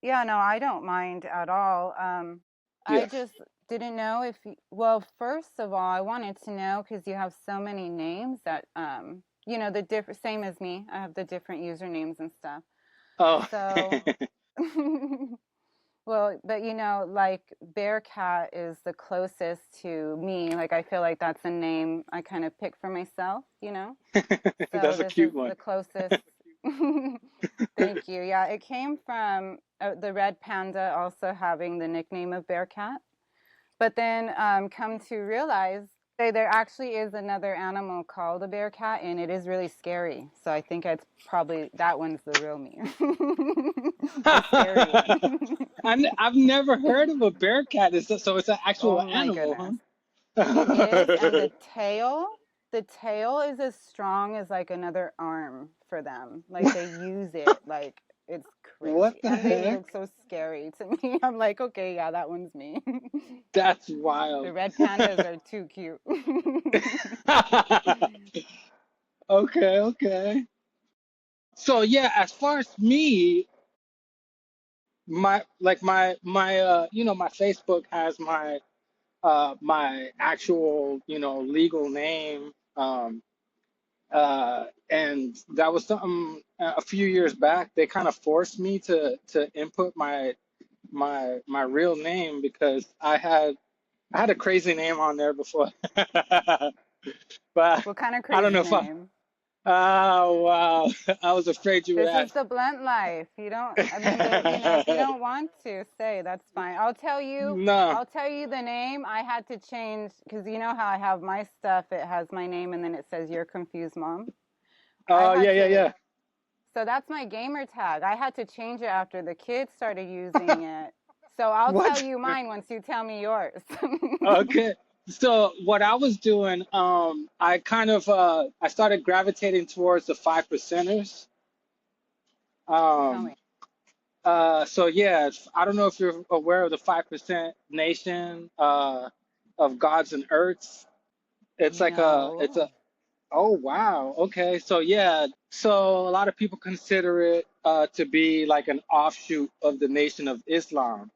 Yeah, no, I don't mind at all. I Yeah. just didn't know if well, first of all, I wanted to know because you have so many names that the different same as me. I have the different usernames and stuff. Oh. So, well, but like bearcat is the closest to me. Like I feel like that's a name I kind of pick for myself. So That's a this is cute one. the closest. Thank you. Yeah, it came from the red panda also having the nickname of bearcat. But then come to realize there actually is another animal called a bearcat, and it is really scary. So I think it's probably that one's the real me, the scary one. I've never heard of a bear cat. So it's an Oh actual my goodness. animal, It is, and huh? the tail is as strong as like another arm for them. Like they use it like it's What crazy. the And they heck? look so scary to me. I'm like, okay, yeah, that one's me. That's The wild. red pandas are too cute. Okay, okay. So yeah, as far as me, my Facebook has my actual legal name. And that was something a few years back. They kind of forced me to input my real name because I had a crazy name on there before. But What kind of I don't know crazy if I. name? Oh wow! I was afraid you would This is ask. the blunt life. You don't, I mean, if you don't want to say, that's fine. No. I'll tell you the name. I had to change because you know how I have my stuff, it has my name and then it says you're confused mom. I Oh yeah, had yeah, to, yeah. so that's my gamer tag. I had to change it after the kids started using it. So I'll tell What? you mine once you tell me yours. Okay. So what I was doing, I started gravitating towards the five percenters. Tell Um, me. so yeah, I don't know if you're aware of the 5% nation of gods and earths. It's a No. Oh wow. Okay. So yeah. So a lot of people consider it to be like an offshoot of the Nation of Islam,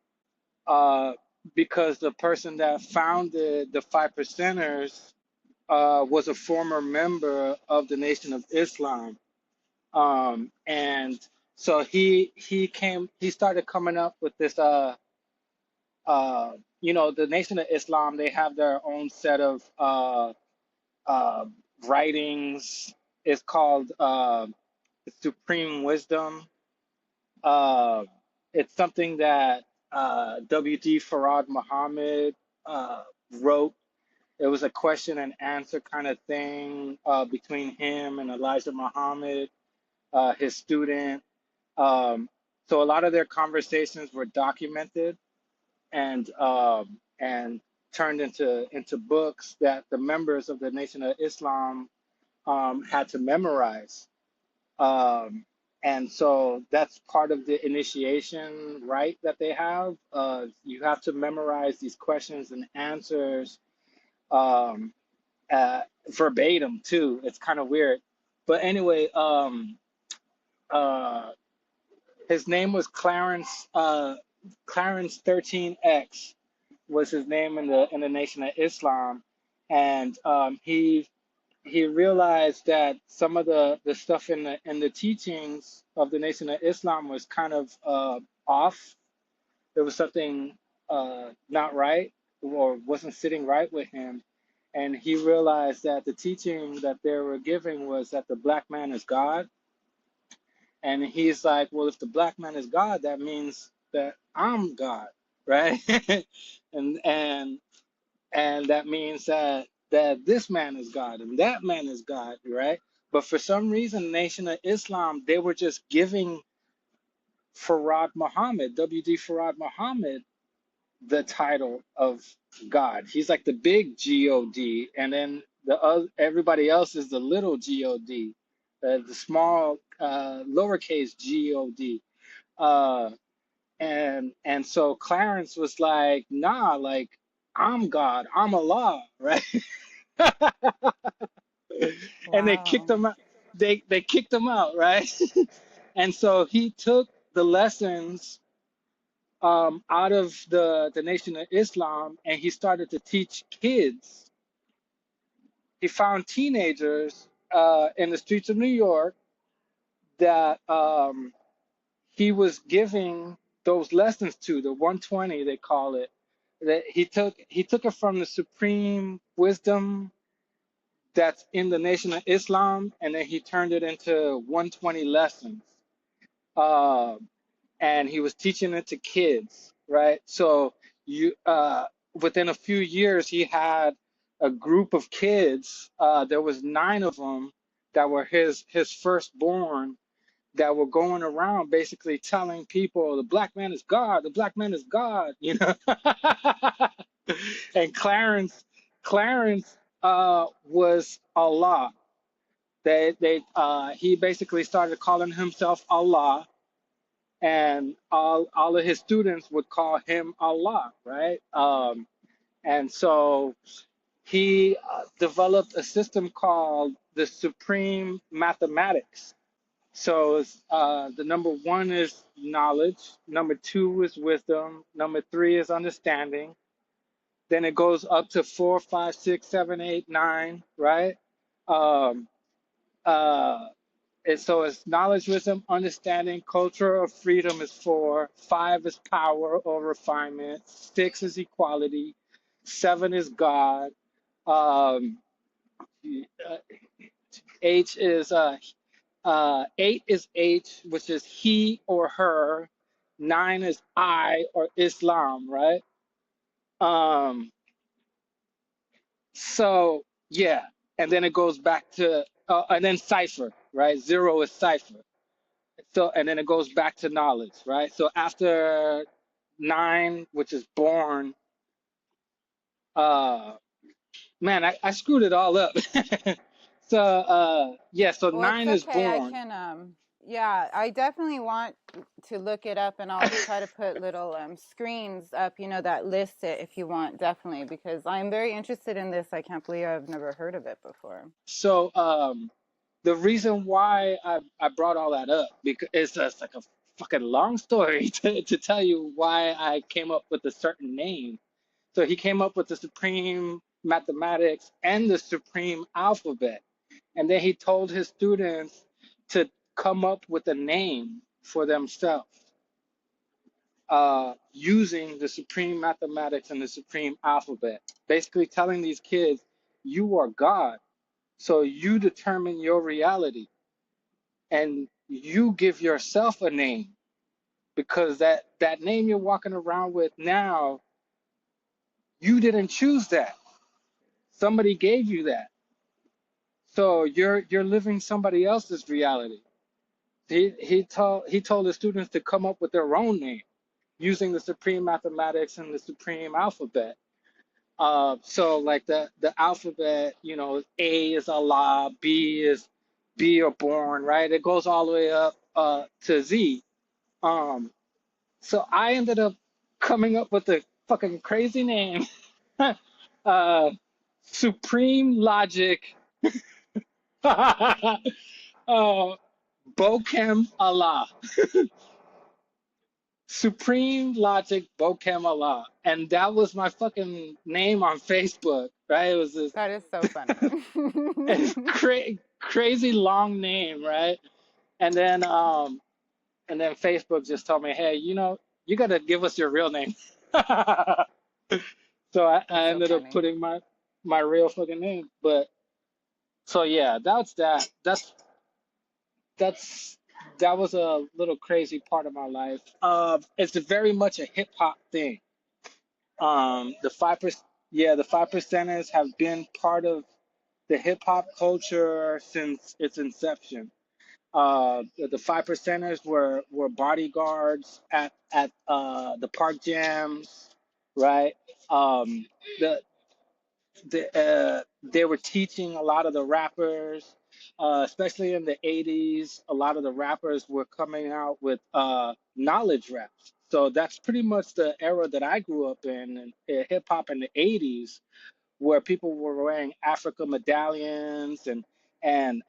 uh, because the person that founded the Five Percenters was a former member of the Nation of Islam, and so he started coming up with this the Nation of Islam. They have their own set of uh, writings. It's called Supreme Wisdom. Uh, it's something that W.D. Farad Muhammad uh, wrote. It was a question and answer kind of thing between him and Elijah Muhammad, his student. Um, so a lot of their conversations were documented and turned into books that the members of the Nation of Islam had to memorize. Um, and so that's part of the initiation, right, that they have. You have to memorize these questions and answers um, verbatim, too. It's kind of weird. But anyway, uh, his name was Clarence 13X was his name in the Nation of Islam. And he realized that some of the stuff in the teachings of the Nation of Islam was kind of off. There was something not right or wasn't sitting right with him, and he realized that the teaching that they were giving was that the black man is God, and he's like, well, if the black man is God, that means that I'm God, right? and and and that means that this man is God and that man is God, right? But for some reason, Nation of Islam, they were just giving Farad Muhammad, W.D. Farad Muhammad, the title of God. He's like the big God, and then everybody else is the little God, the small lowercase God. Uh, and so Clarence was like, nah, like I'm God, I'm Allah, right? And they kicked Wow. him out. They kicked him out, right? And so he took the lessons out of the Nation of Islam, and he started to teach kids. He found teenagers in the streets of New York that he was giving those lessons to, the 120 they call it. That he took it from the supreme wisdom that's in the Nation of Islam, and then he turned it into 120 lessons. Uh, and he was teaching it to kids, right? So you within a few years, he had a group of kids. There was 9 of them that were his firstborn, that were going around basically telling people the black man is God, the black man is God, you know. And Clarence was Allah. He basically started calling himself Allah, and all of his students would call him Allah, right? And so he developed a system called the Supreme Mathematics. So the number 1 is knowledge, number 2 is wisdom, number 3 is understanding. Then it goes up to 4, 5, 6, 7, 8, 9, right? Um, uh, and so it's knowledge, wisdom, understanding, culture of freedom is 4, 5 is power or refinement, 6 is equality, 7 is God, um, uh, H is 8 is H, which is he or her. 9 is I or Islam, right? Um, so yeah, and then it goes back to and then cipher, right? 0 is cipher. So and then it goes back to knowledge, right? So after 9, which is born, uh, man, I screwed it all up. So yeah, so Well, it's 9 is okay. I born. can yeah, I definitely want to look it up, and I'll try to put little screens up, that list it if you want, definitely, because I'm very interested in this. I can't believe I've never heard of it before. So the reason why I brought all that up, because it's just like a fucking long story to tell you why I came up with a certain name. So he came up with the supreme mathematics and the supreme alphabet. And then he told his students to come up with a name for themselves using the supreme mathematics and the supreme alphabet. Basically telling these kids, you are God. So you determine your reality, and you give yourself a name, because that name you're walking around with now, you didn't choose that. Somebody gave you that. So you're living somebody else's reality. He told the students to come up with their own name using the supreme mathematics and the supreme alphabet. So like the alphabet, A is Allah, B is be or born, right? It goes all the way up to Z. Um, so I ended up coming up with a fucking crazy name, uh, Supreme Logic, uh, Bokem Allah, Supreme Logic Bokem Allah, and that was my fucking name on Facebook, right? It was this That is so funny. crazy long name, right? And then Facebook just told me, hey, you got to give us your real name. So I That's so ended up funny. putting my real fucking name. But so yeah, that's that. That's that was a little crazy part of my life. It's very much a hip hop thing. The 5%, yeah, the 5%ers have been part of the hip hop culture since its inception. The 5%ers were bodyguards at the park jams, right? Um, the they were teaching a lot of the rappers, especially in the 80s. A lot of the rappers were coming out with knowledge raps. So that's pretty much the era that I grew up in hip hop in the 80s, where people were wearing Africa medallions and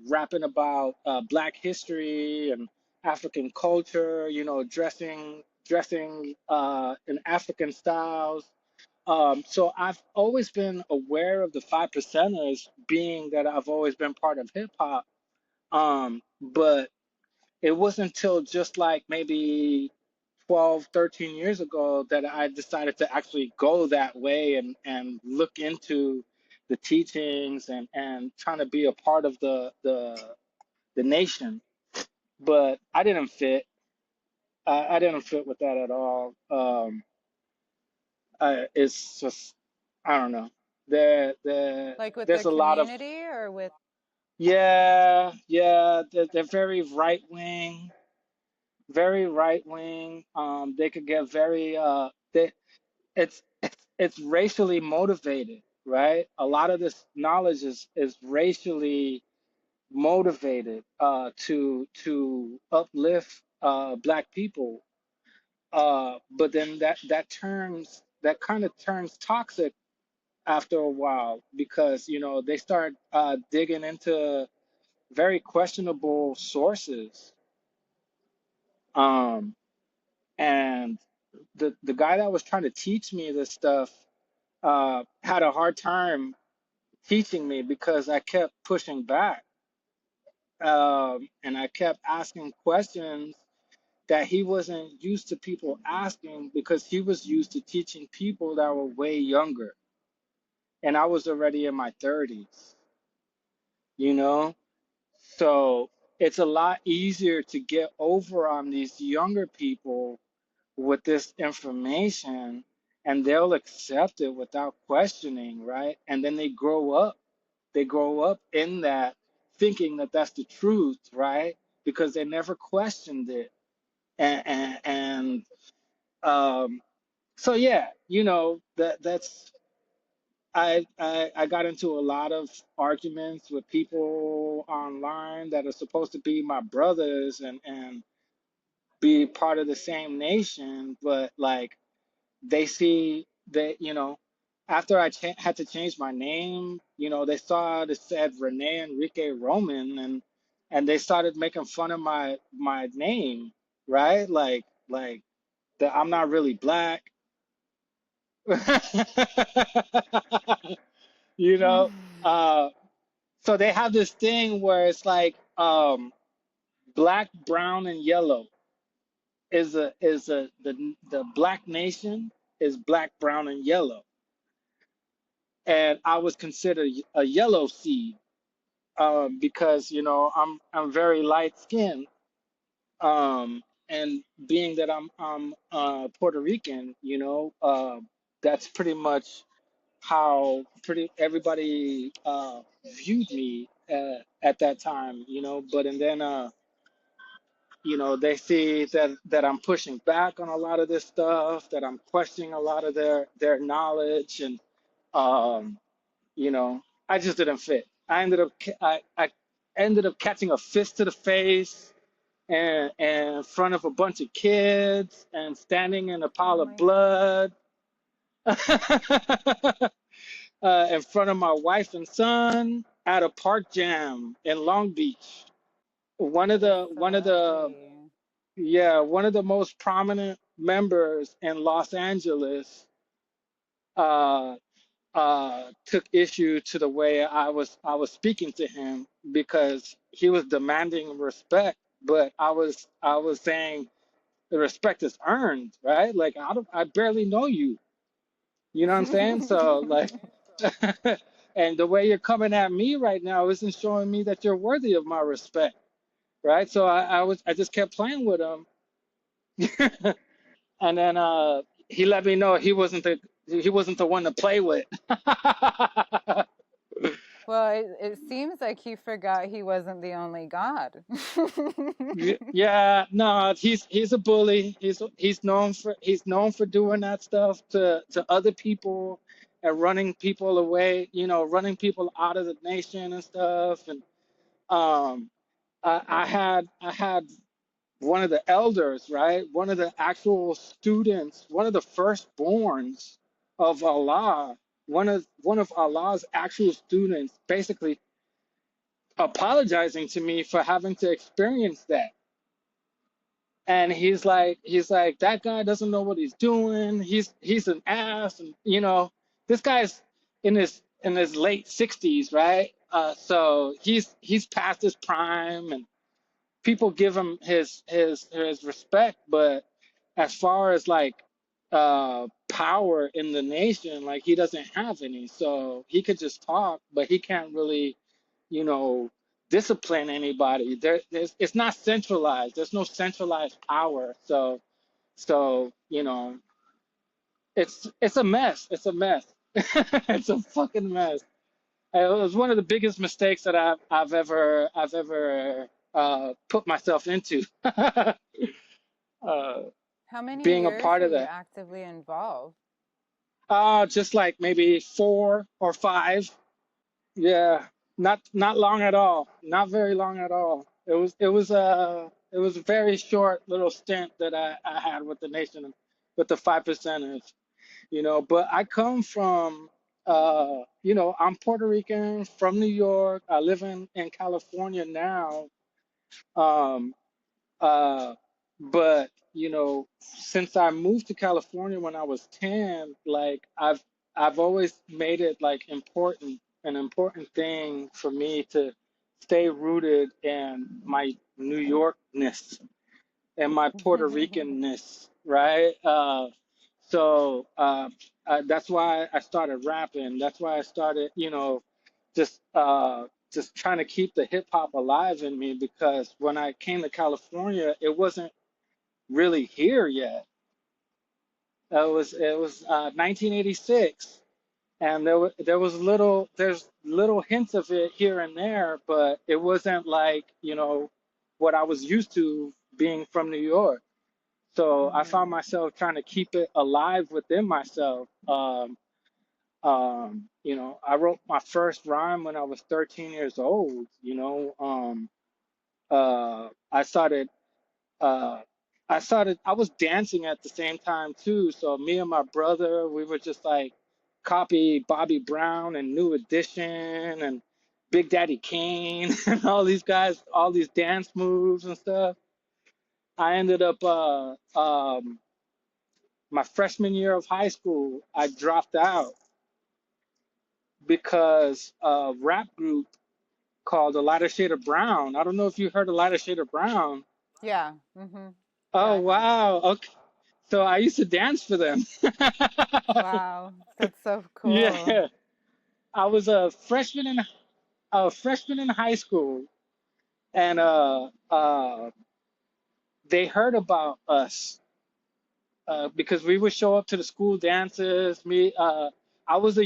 rapping about Black history and African culture. Dressing dressing in African styles. So I've always been aware of the five percenters, being that I've always been part of hip hop. But it wasn't until just like maybe 12, 13 years ago that I decided to actually go that way and look into the teachings and trying to be a part of the nation. But I didn't fit. I didn't fit with that at all. It's just, I don't know. Like with the There's a lot of, community or with? yeah, they're very right wing, very right wing. They could get very, it's racially motivated, right? A lot of this knowledge is racially motivated, to uplift Black people. But then that kind of turns toxic after a while, because they start digging into very questionable sources. Um, and the guy that was trying to teach me this stuff had a hard time teaching me because I kept pushing back, and I kept asking questions that he wasn't used to people asking, because he was used to teaching people that were way younger, and I was already in my 30s, you know? So it's a lot easier to get over on these younger people with this information, and they'll accept it without questioning, right? And then they grow up in that, thinking that that's the truth, right? Because they never questioned it. And so yeah, that's I got into a lot of arguments with people online that are supposed to be my brothers and be part of the same nation, but like they see that, after had to change my name, they saw it said Rene Enrique Roman, and they started making fun of my name, right? Like that I'm not really black. you know uh so they have this thing where it's like, black, brown, and yellow is the black nation is black, brown, and yellow, and I was considered a yellow seed, because I'm very light skinned, and being that I'm Puerto Rican, that's pretty much how pretty everybody viewed me at that time, but and then they see that I'm pushing back on a lot of this stuff, that I'm questioning a lot of their knowledge, and um, I just didn't fit. I ended up catching a fist to the face, and in front of a bunch of kids, and standing in a Oh pile of my God. blood, in front of my wife and son at a park jam in Long Beach. One of That's the so one of the ugly. Yeah, one of the most prominent members in Los Angeles uh, took issue to the way I was speaking to him, because he was demanding respect, but I was saying the respect is earned, right? Like I barely know you. You know what I'm saying? So like, and the way you're coming at me right now isn't showing me that you're worthy of my respect, right? So I just kept playing with him, and then he let me know he wasn't the one to play with. Well, it seems like he forgot he wasn't the only God. Yeah, no, he's a bully. He's known for doing that stuff to other people, and running people away, running people out of the nation and stuff. And um, I had one of the elders, right? One of the actual students, one of the firstborns of Allah, one of Allah's actual students, basically apologizing to me for having to experience that. And he's like that guy doesn't know what he's doing. He's an ass, and this guy's in his late 60s, right? So he's past his prime, and people give him his respect, but as far as like power in the nation, like he doesn't have any. So he could just talk, but he can't really, you know, discipline anybody. It's not centralized. There's no centralized power. So it's a mess. It's a mess. It's a fucking mess. It was one of the biggest mistakes that I've ever put myself into. uh, How many being a years part were of you that. actively involved? Just like maybe 4 or 5. Yeah, not long at all. Not very long at all. It was a very short little stint that I had with the nation, with the 5%ers. But I come from, I'm Puerto Rican from New York. I live in California now. Um, uh, but since I moved to California when I was 10, like I've always made it like an important thing for me to stay rooted in my New Yorkness and my Puerto Ricanness, right? So that's why I started rapping. That's why I started, just trying to keep the hip hop alive in me, because when I came to California, it wasn't really here yet. It was 1986, and there's little hints of it here and there, but it wasn't like what I was used to being from New York. So I found Hmm. myself trying to keep it alive within myself. I wrote my first rhyme when I was 13 years old. I started. Uh, I was dancing at the same time too. So me and my brother, we were just like copy Bobby Brown and New Edition and Big Daddy Kane and all these guys, all these dance moves and stuff. I ended up my freshman year of high school, I dropped out because a rap group called A Lighter Shade of Brown. I don't know if you heard A Lighter Shade of Brown. Yeah. Hmm. Yeah, Oh, I have. wow. Okay. So I used to dance for them. Wow, that's so cool. Yeah. I was a freshman in high school, and they heard about us because we would show up to the school dances. I was a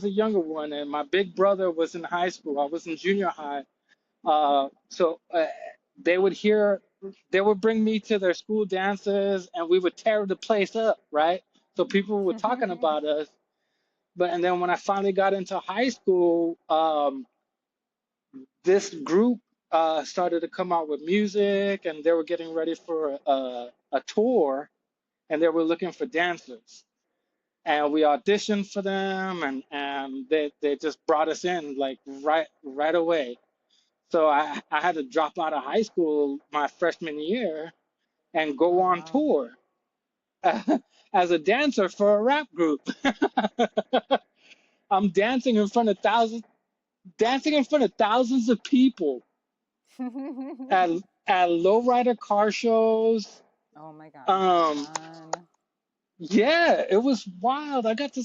younger one, and my big brother was in high school. I was in junior high. So they would hear, they would bring me to their school dances, and we would tear the place up, right? So people were talking about us. And then when I finally got into high school, this group started to come out with music, and they were getting ready for a tour, and they were looking for dancers. And we auditioned for them, and they just brought us in like right away. So I had to drop out of high school my freshman year and go Oh, on wow. tour as a dancer for a rap group. I'm dancing in front of thousands of people at at lowrider car shows. Oh my God, how Um, fun. yeah, it was wild. I got to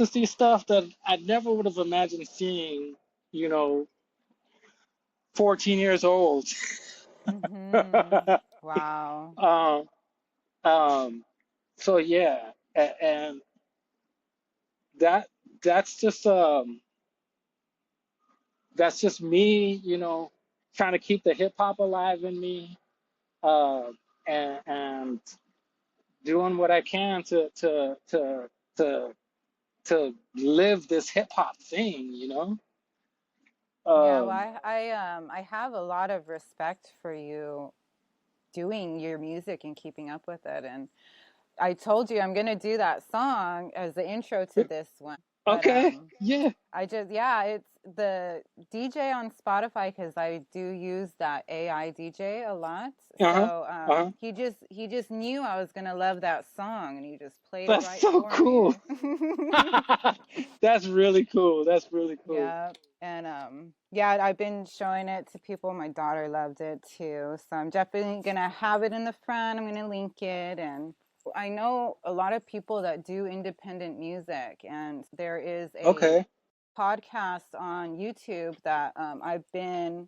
see stuff that I never would have imagined seeing, you know, 14 years old. Hmm. Wow. um, um, so yeah, and that that's just that's just me, trying to keep the hip hop alive in me, uh, and doing what I can to live this hip hop thing. Yeah, well, Um, I have a lot of respect for you doing your music and keeping up with it. And I told you I'm gonna do that song as the intro to this one. But Okay. Yeah. I just, yeah, it's the DJ on Spotify because I do use that AI DJ a lot. Uh-huh. So Uh-huh. he just knew I was gonna love that song and he just played it That's right so for me. cool. That's really cool. That's really cool. Yeah. And yeah, I've been showing it to people. My daughter loved it too. So I'm definitely gonna have it in the front. I'm gonna link it. And I know a lot of people that do independent music, and there is a Okay. podcast on YouTube that I've been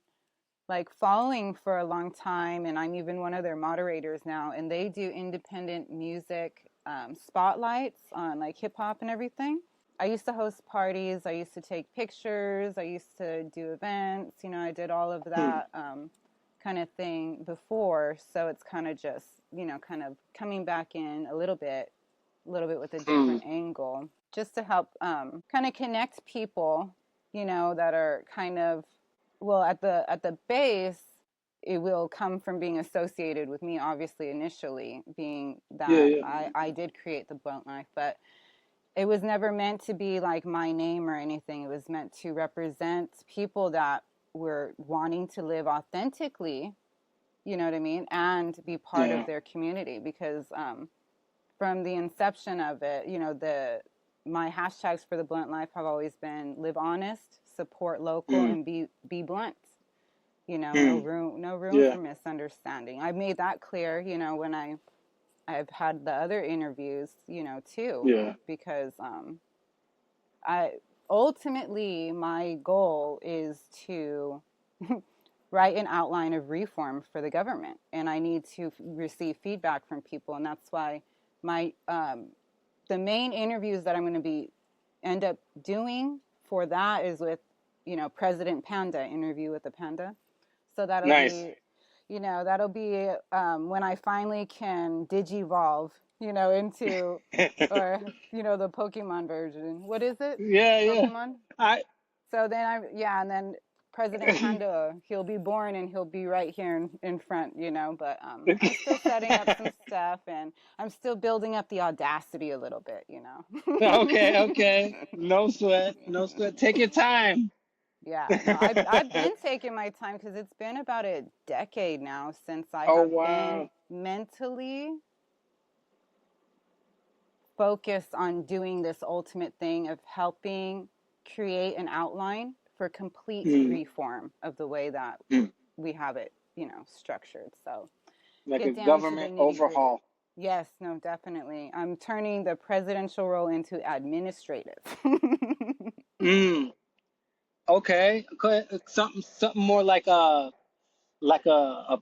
like following for a long time, and I'm even one of their moderators now. And they do independent music spotlights on like hip hop and everything. I used to host parties. I used to take pictures. I used to do events. I did all of Hmm. that kind of thing before. So it's kind of just kind of coming back in a little bit with a Hmm. different angle, just to help kind of connect people, that are kind of, well, at the base, it will come from being associated with me, obviously, initially, being Yeah, that yeah. I did create the Blunt Life, but it was never meant to be like my name or anything. It was meant to represent people that were wanting to live authentically, you know what I mean, and be part of Yeah. their community. Because from the inception of it, my hashtags for the Blunt Life have always been live honest, support local, Hmm. and be blunt. No Hmm. room Yeah. for misunderstanding. I made that clear, when I've had the other interviews, too, Yeah. because I ultimately my goal is to write an outline of reform for the government, and I need to receive feedback from people, and that's why my the main interviews that I'm going to be end up doing for that is with President P.A.N.D.A, interview with the panda. So that'll Nice. be when I finally can digivolve into, or the Pokemon version. What is it? Yeah, yeah. Pokemon. I So then and then President Panda, he'll be born and he'll be right here in front, but I'm still setting up some stuff, and I'm still building up the audacity a little bit. Okay, okay. No sweat. No sweat. Take your time. Yeah, no, I've been taking my time because it's been about a decade now since I Oh have been wow. mentally focused on doing this ultimate thing of helping create an outline for complete Hmm. reform of the way that Hmm. we have it, structured. So Like a get down to the government nitty gritty. overhaul. Yes, no, definitely. I'm turning the presidential role into administrative. Mm. Okay. Something more like a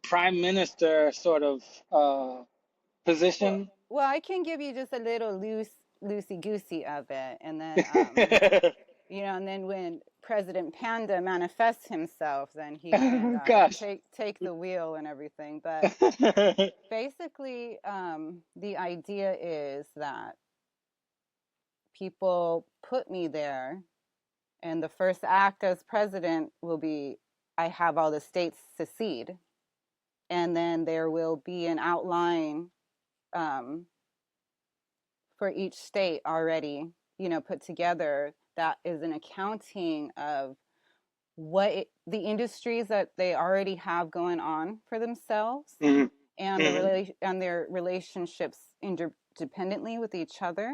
prime minister sort of well, position. well, I can give you just a little loosey goosey of it, and then and then when President Panda manifests himself, then he can Gosh. take the wheel and everything. But basically, the idea is that people put me there, and the first act as president will be I have all the states secede, and then there will be an outline um, for each state already, put together, that is an accounting of the industries that they already have going on for themselves, Mhm. and Mhm. and their relationships independently with each other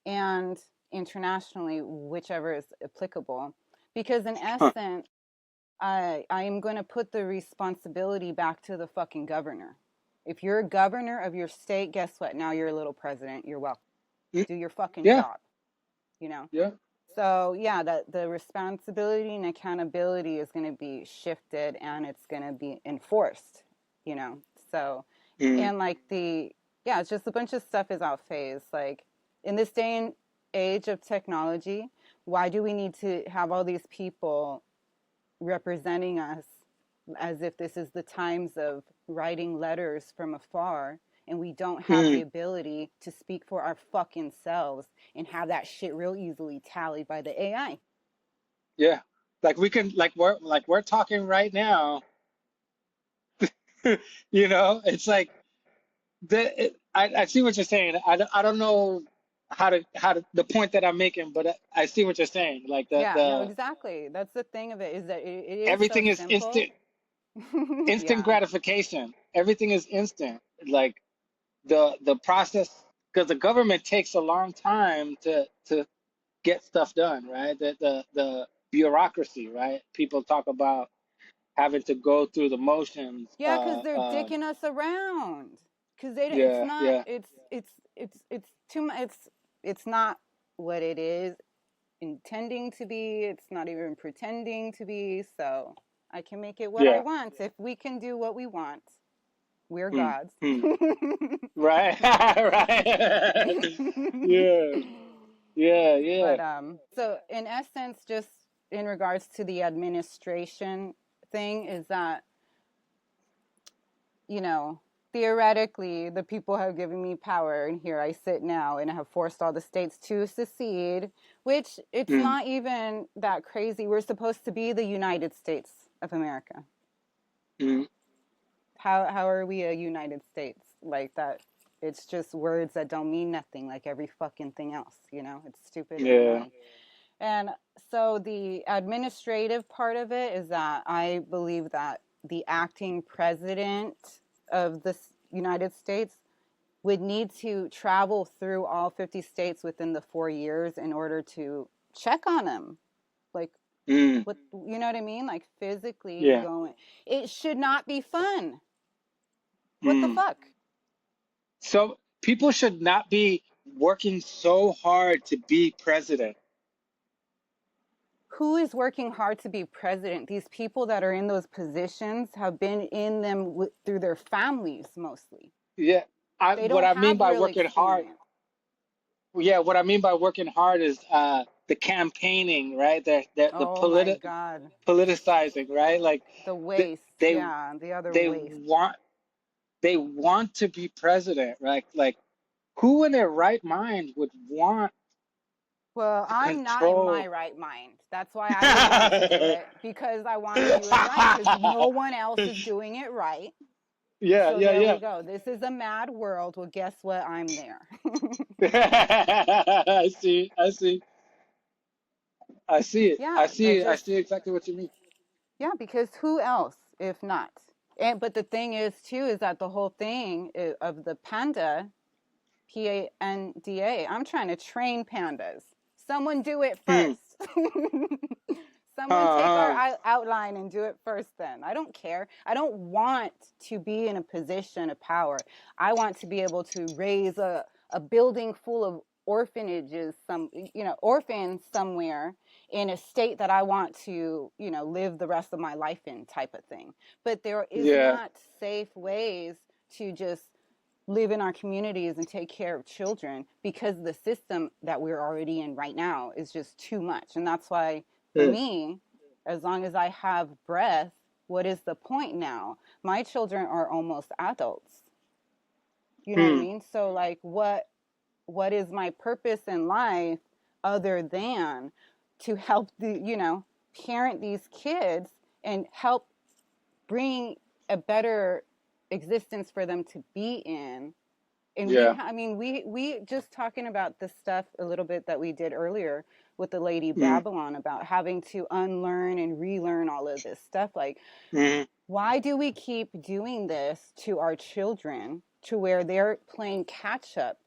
and internationally, whichever is applicable. Because in Huh. essence, I am going to put the responsibility back to the fucking governor. If you're a governor of your state, guess what? Now you're a little president. You're welcome. Mm. Do your fucking Yeah. job, you know? Yeah. So, yeah, the responsibility and accountability is going to be shifted, and it's going to be enforced, you know? So, Mm. and like yeah, it's just a bunch of stuff is out phase. Like, in this day and age of technology, why do we need to have all these people representing us as if this is the times of writing letters from afar, and we don't have the Mm. ability to speak for our fucking selves and have that shit real easily tallied by the AI? Yeah. Like we can like we're talking right now. It's like I see what you're saying. I don't know how to the point that I'm making, but I see what you're saying. Like Yeah, no, the exactly. That's the thing of it, is that it is so everything is simple. instant Yeah. gratification. Everything is instant. Like the process, because the government takes a long time to get stuff done, right? The bureaucracy, right? People talk about having to go through the motions. Yeah, because they're dicking us around. Because it's Yeah, not, yeah, it's too much, it's not what it is intending to be. It's not even pretending to be. So I can make it what I yeah. want. If we can do what we want, we're Hmm, gods. hmm. Right, right. Yeah, yeah, yeah. But so in essence, just in regards to the administration thing, is that, you know, theoretically, the people have given me power, and here I sit now and have forced all the states to secede, which it's Hmm, not even that crazy. We're supposed to be the United States of America. hmm. How are we a United States like that? It's just words that don't mean nothing, like every fucking thing else. It's stupid and Yeah. annoying. And so the administrative part of it is that I believe that the acting president of the United States would need to travel through all 50 states within the 4 years in order to check on them. Like, Hmm, what, you know what I mean? Like, physically yeah. going. It should not be fun. What the Hmm. fuck? So people should not be working so hard to be president. Who is working hard to be president? These people that are in those positions have been in them through their families mostly. Yeah. They What don't I mean have by real working hard, experience. yeah, what I mean by working hard is the campaigning, right? The Oh my God. politicizing, right? Like The th- waste. they Yeah, the other they waste. want they want to be president, right? Like who in their right mind would want Well, to I'm not in my control? right mind. That's why I would want to do it, because I want to do it right, because no one else is doing it right. Yeah, So yeah, there we yeah. go. This is a mad world. Well, guess what? I'm there. I see. I see. I see it. I Yeah, see it. I see exactly what you mean. yeah, because who else if not? And but the thing is too is that the whole thing of the panda, P-A-N-D-A, I'm trying to train pandas. Someone do it Hmm. first. Someone take our Uh, outline and do it first then. I don't care. I don't want to be in a position of power. I want to be able to raise a building full of orphanages, orphans somewhere in a state that I want to, live the rest of my life in, type of thing. But there is yeah. not safe ways to just live in our communities and take care of children, because the system that we're already in right now is just too much. And that's why, for Hmm. me, as long as I have breath, what is the point now? My children are almost adults. You know what I Hmm. mean? So like what is my purpose in life other than to help parent these kids and help bring a better existence for them to be in. And Yeah. we just talking about the stuff a little bit that we did earlier with the lady Hmm. Babylon, about having to unlearn and relearn all of this stuff. Like, Hmm. why do we keep doing this to our children, to where they're playing catch up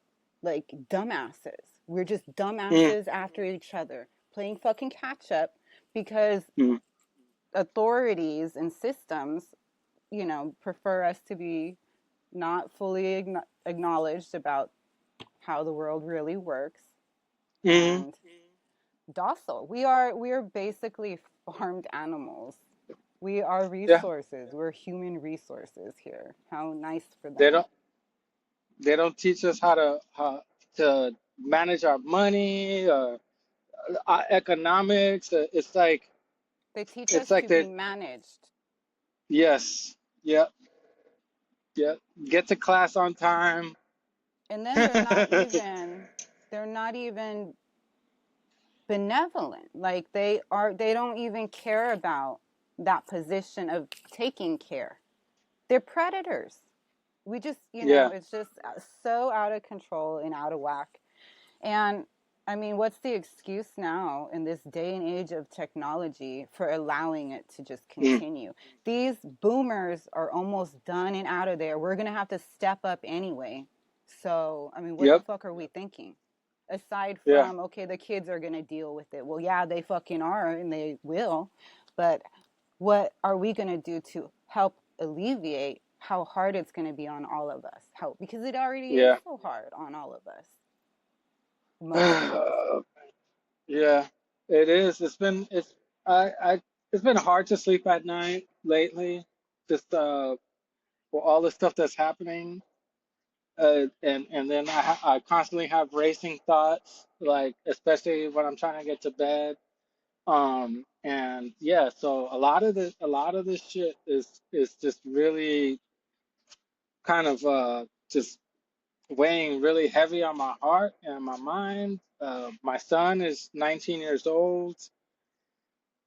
like dumbasses? We're just Hmm. dumbasses after each other, playing fucking catch up, because Hmm. authorities and systems, prefer us to be not fully acknowledged about how the world really works, Hmm. and docile. We are basically farmed animals. We are Yeah. resources. We're human resources here. How nice for They them. don't. They don't teach us how to manage our money, our economics. They teach It's us like to be that. managed. Yes. Yep. Yep. Get to class on time. And then they're not even benevolent. Like, they don't even care about that position of taking care. They're predators. We just, Yeah. it's just so out of control and out of whack. And I mean, what's the excuse now in this day and age of technology for allowing it to just Mm. continue? These boomers are almost done and out of there. We're going to have to step up anyway. So, I mean, what the Yep. fuck are we thinking? Aside Yeah. from, okay, the kids are going to deal with it. Well, yeah, they fucking are and they will. But what are we going to do to help alleviate how hard it's going to be on all of us? How, because it already is Yeah. so hard on all of us, most of us. Yeah. It is. I it's been hard to sleep at night lately. Just for all the stuff that's happening. And then I constantly have racing thoughts, like especially when I'm trying to get to bed. And yeah, so a lot of this shit is just really kind of just weighing really heavy on my heart and my mind. My son is 19 years old.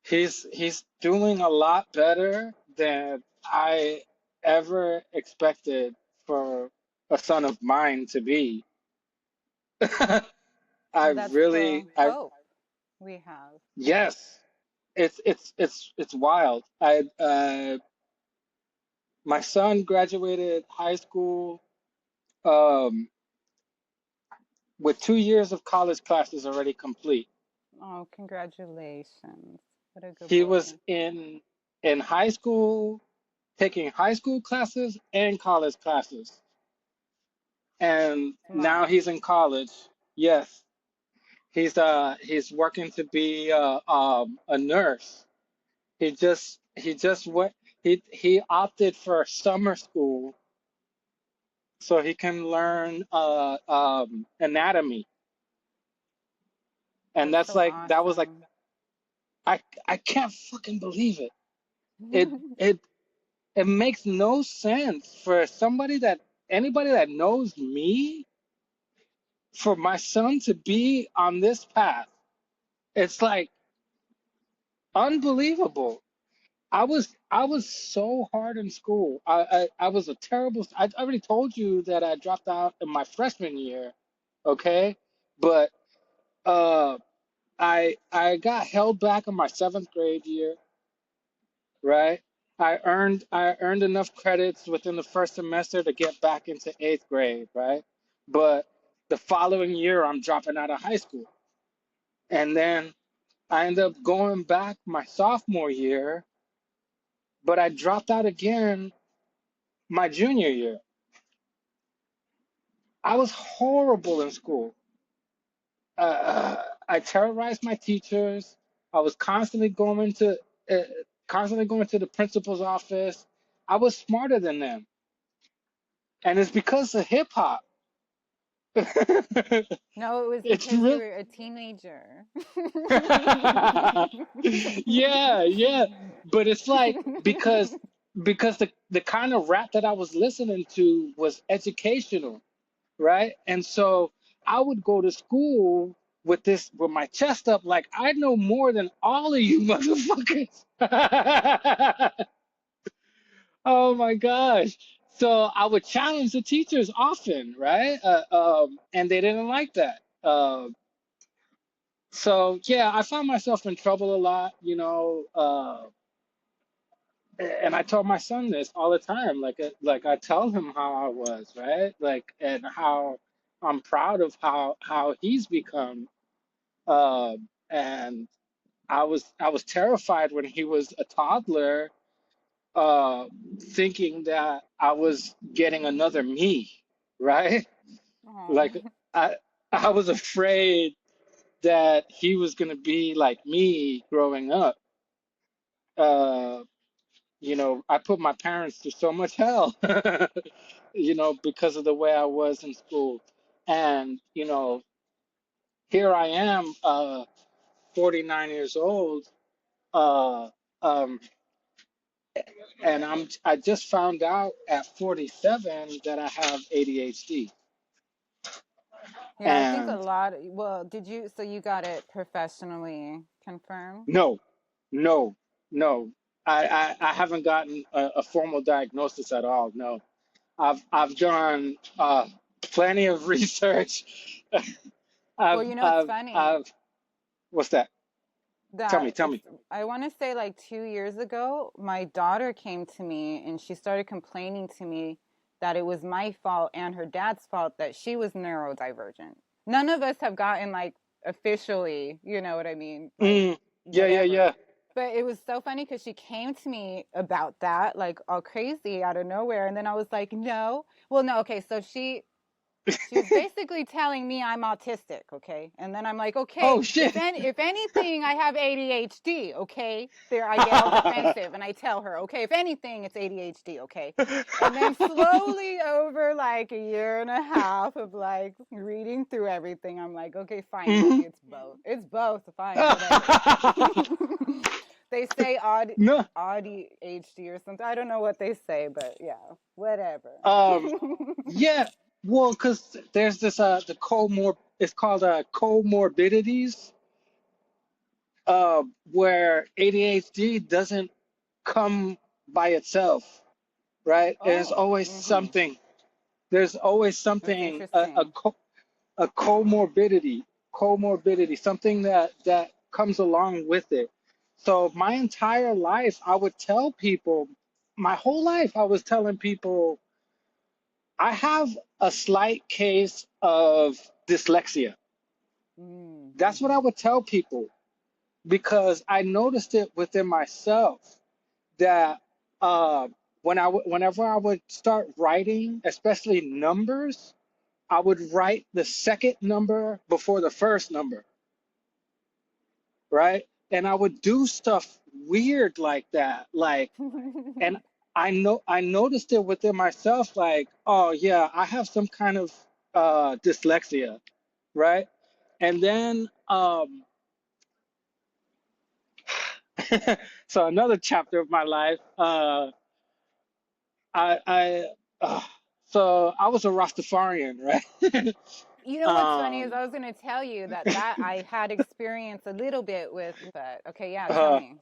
He's doing a lot better than I ever expected for a son of mine to be. Well, that's the I hope we have. yes, it's wild. My son graduated high school um, with 2 years of college classes already complete. Oh, congratulations. What a good He was boy. in high school, taking high school classes and college classes, and now Smart. he's in college. Yes, he's working to be a nurse. He just went he opted for summer school so he can learn anatomy. And That's that's so like that was like awesome. I I can't fucking believe it. It it it makes no sense for somebody that anybody that knows me for my son to be on this path. It's like unbelievable. I was so hard in school. I was a terrible. I already told you that I dropped out in my freshman year, okay? But uh, I got held back in my seventh grade year, right? I earned enough credits within the first semester to get back into eighth grade, right? But the following year I'm dropping out of high school, and then I end up going back my sophomore year, but I dropped out again my junior year. I was horrible in school. I terrorized my teachers. I was uh, constantly going to the principal's office. I was smarter than them, and it's because of hip hop. No, it was It's because you real. were a teenager. Yeah, yeah. But it's like because the kind of rap that I was listening to was educational, right? And so I would go to school with my chest up like I know more than all of you motherfuckers. Oh my gosh. So I would challenge the teachers often, right? And they didn't like that. So yeah, I found myself in trouble a lot, and I told my son this all the time. Like I tell him how I was, right? Like and how I'm proud of how he's become. And I was terrified when he was a toddler, uh, thinking that I was getting another me, right? Oh, Like I I was afraid that he was gonna be like me growing up. Uh, I put my parents through so much hell, because of the way I was in school. And, here I am, 49 years old, uh, um, and I just found out at 47 that I have ADHD. yeah, I think a And lot. Well, did you, so you got it professionally confirmed? no, no, no, I haven't gotten a formal diagnosis at all. No, I've done plenty of research. Well, you know, it's funny I've. What's that? that Tell me. I want to say like 2 years ago, my daughter came to me and she started complaining to me that it was my fault and her dad's fault that she was neurodivergent. None of us have gotten like officially, you know what I mean? Like Mm, yeah, yeah, whatever. yeah. But it was so funny because she came to me about that, like all crazy out of nowhere. And then I was like, no. Well, no, okay. So she was basically telling me I'm autistic, okay? And then I'm like, okay, Oh shit. if anything, I have ADHD, okay? There, I get all defensive and I tell her, okay, if anything, it's ADHD, okay? And then slowly over like a year and a half of like reading through everything, I'm like, okay, fine, Mhm. maybe it's both. It's both, fine, whatever. They say No. ADHD or something. I don't know what they say, but yeah, whatever. Um. Yeah. Well, because there's this the comor. It's called comorbidities. Where ADHD doesn't come by itself, right? There's Oh, always something. There's always that's something. interesting. A comorbidity, something that comes along with it. So my entire life, I would tell people, my whole life, I was telling people, I have a slight case of dyslexia. That's what I Mm-hmm. would tell people because I noticed it within myself that uh, whenever I would start writing, especially numbers, I would write the second number before the first number, right? And I would do stuff weird like that, and I noticed it within myself, like, oh yeah, I have some kind of dyslexia, right? And then so another chapter of my life, I uh, so I was a Rastafarian, right? You know what's funny is um, I was going to tell you that I had experience a little bit with, but okay, yeah, tell uh, me.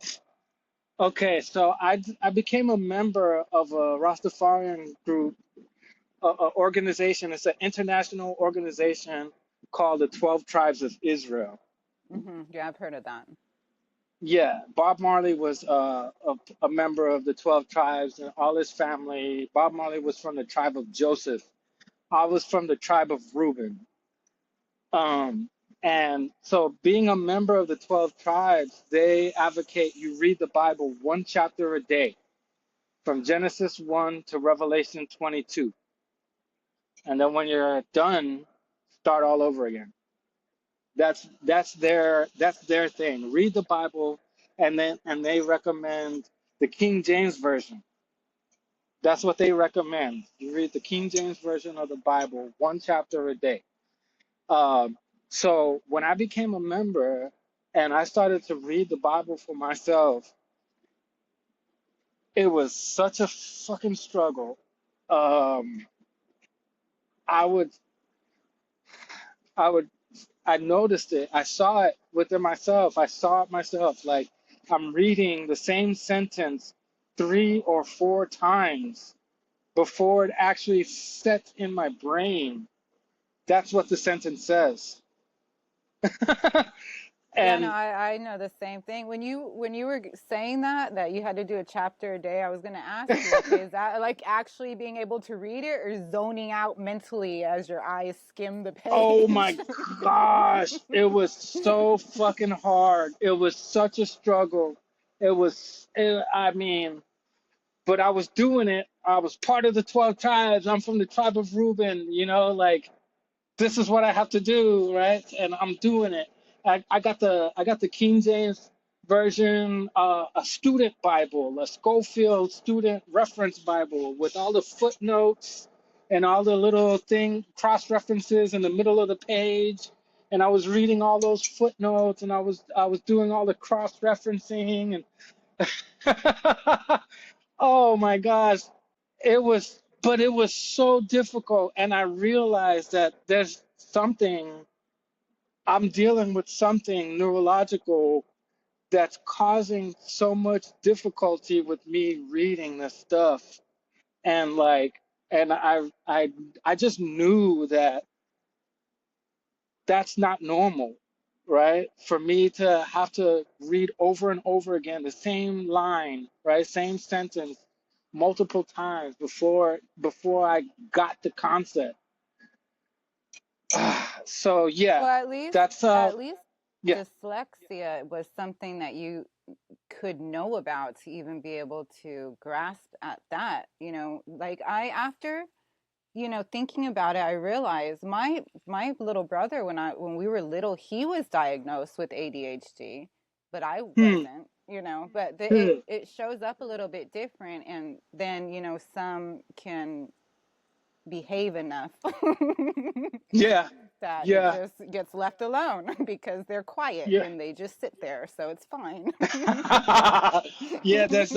okay, so I became a member of a Rastafarian group, a organization. It's an international organization called the 12 Tribes of Israel. Yeah, I've heard of that. Yeah, Bob Marley was a member of the 12 tribes and all his family. Bob Marley was from the tribe of Joseph. I was from the tribe of Reuben. Um, and so, being a member of the 12 tribes, they advocate you read the Bible one chapter a day, from Genesis 1 to Revelation 22. And then when you're done, start all over again. That's their thing. Read the Bible, and they recommend the King James version. That's what they recommend. You read the King James version of the Bible, one chapter a day. Um, so when I became a member and I started to read the Bible for myself, it was such a fucking struggle. Um, I would, I would, I noticed it. I saw it within myself. I saw it myself. Like I'm reading the same sentence 3 or 4 times before it actually sets in my brain. That's what the sentence says. Yeah, no, And I know the same thing. When you were saying that you had to do a chapter a day, I was gonna ask you, okay, is that like actually being able to read it or zoning out mentally as your eyes skim the oh page? my gosh, it was so fucking hard. It was such a struggle. I mean, but I was doing it. I was part of the 12 tribes. I'm from the tribe of Reuben, like this is what I have to do, right? And I'm doing it. I got the King James version, a student Bible, a Schofield student reference Bible with all the footnotes and all the little thing cross references in the middle of the page. And I was reading all those footnotes, and I was doing all the cross referencing, and oh my gosh, it was so difficult. And I realized that I'm dealing with something neurological that's causing so much difficulty with me reading this stuff. And like, and I just knew that that's not normal, right? For me to have to read over and over again the same line, right? Same sentence multiple times before I got the concept. So yeah, Well, that's at least yeah. dyslexia was something that you could know about to even be able to grasp at that. Like after thinking about it, I realized my little brother, when we were little, he was diagnosed with ADHD, but I Hmm. wasn't. But Hmm. it shows up a little bit different, and then some can behave enough Yeah. that it Yeah. just gets left alone because they're quiet Yeah. and they just sit there, so it's fine. Yeah, that's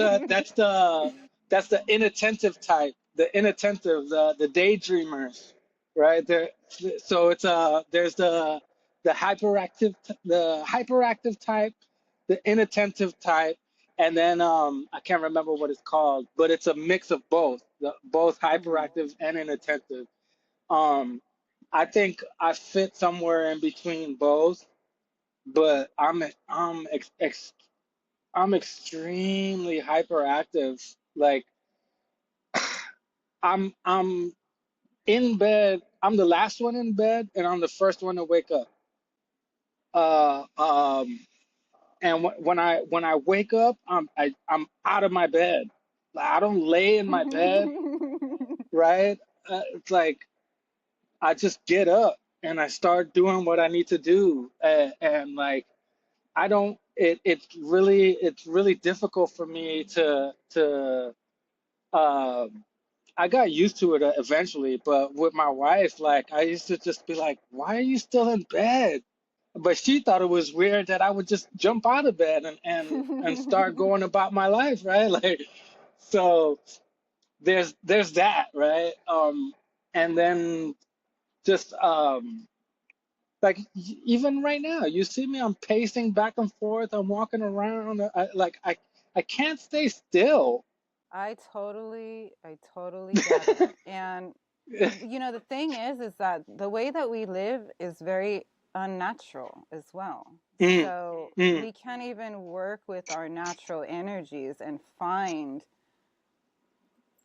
the inattentive type, the inattentive, the daydreamers, right? So it's there's the hyperactive type, the inattentive type, and then I can't remember what it's called, but it's a mix of both, both Mhm. hyperactive and inattentive. Um, I think I fit somewhere in between both, but I'm extremely hyperactive. Like I'm in bed. I'm the last one in bed, and I'm the first one to wake up. Uh, um, and when I wake up, I'm out of my bed. Like, I don't lay in my bed, right? It's like I just get up and I start doing what I need to do, and like I don't. It's really difficult for me to. Uh, I got used to it eventually, but with my wife, like I used to just be like, "Why are you still in bed?" But she thought it was weird that I would just jump out of bed and start going about my life, right? Like, so there's that, right? And then just like even right now, you see me, I'm pacing back and forth, I'm walking around, I can't stay still. I totally get it. And the thing is that the way that we live is very unnatural as well. Mm, So mm, we can't even work with our natural energies and find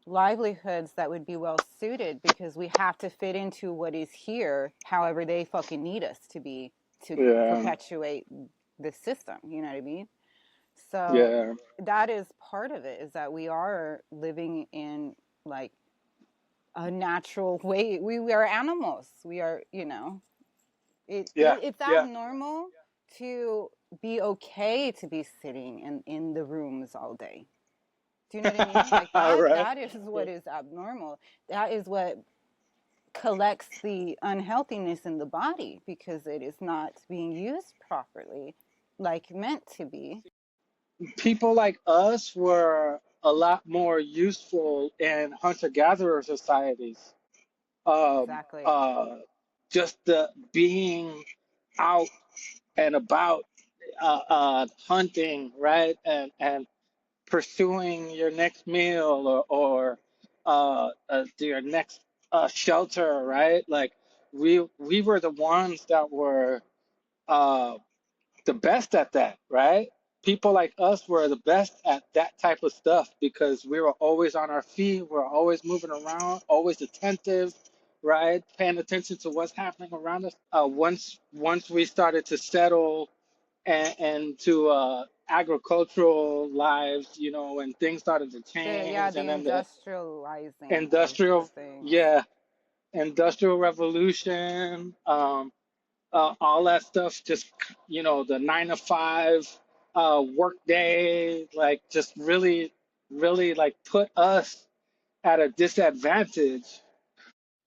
livelihoods that would be well suited, because we have to fit into what is here however they fucking need us to be, to yeah, perpetuate the system. You know what I mean? So yeah, that is part of it, is that we are living in like a natural way. We are animals. We are, yeah, it's yeah. abnormal to be okay to be sitting in the rooms all day. Do you know what I mean? Like that Right. that is what is abnormal. That is what collects the unhealthiness in the body, because it is not being used properly like meant to be. People like us were a lot more useful in hunter-gatherer societies. Um, Exactly. uh, just the being out and about, hunting, right, and pursuing your next meal or your next shelter, right? Like we were the ones that were uh, the best at that, right? People like us were the best at that type of stuff because we were always on our feet, we were always moving around, always attentive, right? Paying attention to what's happening around us. Once we started to settle and to agricultural lives, and things started to The change, and then the industrializing of industrial, things. yeah, industrial revolution, all that stuff, just the 9 to 5 work day, like just really like put us at a disadvantage.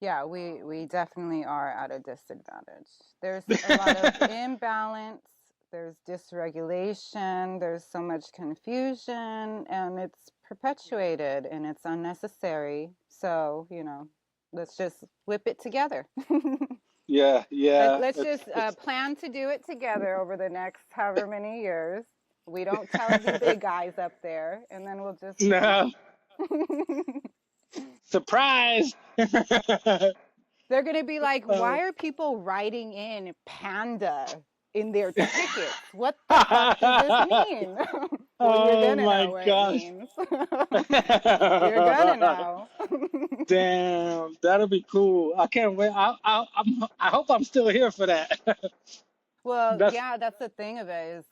Yeah, we definitely are at a disadvantage. There's a lot of imbalance, there's dysregulation, there's so much confusion, and it's perpetuated and it's unnecessary. So, let's just whip it together. Yeah, yeah, Let's it's just it's plan to do it together over the next however many years. We don't tell the big guys up there, and then we'll just, no surprise. They're going to be like, why are people writing in P.A.N.D.A in their tickets? What the fuck does this mean? Well, you're Oh going to my know what it gosh. means. You're going to know. Damn, that'll be cool. I can't wait. I hope I'm still here for that. Well, That's yeah, that's the thing of it is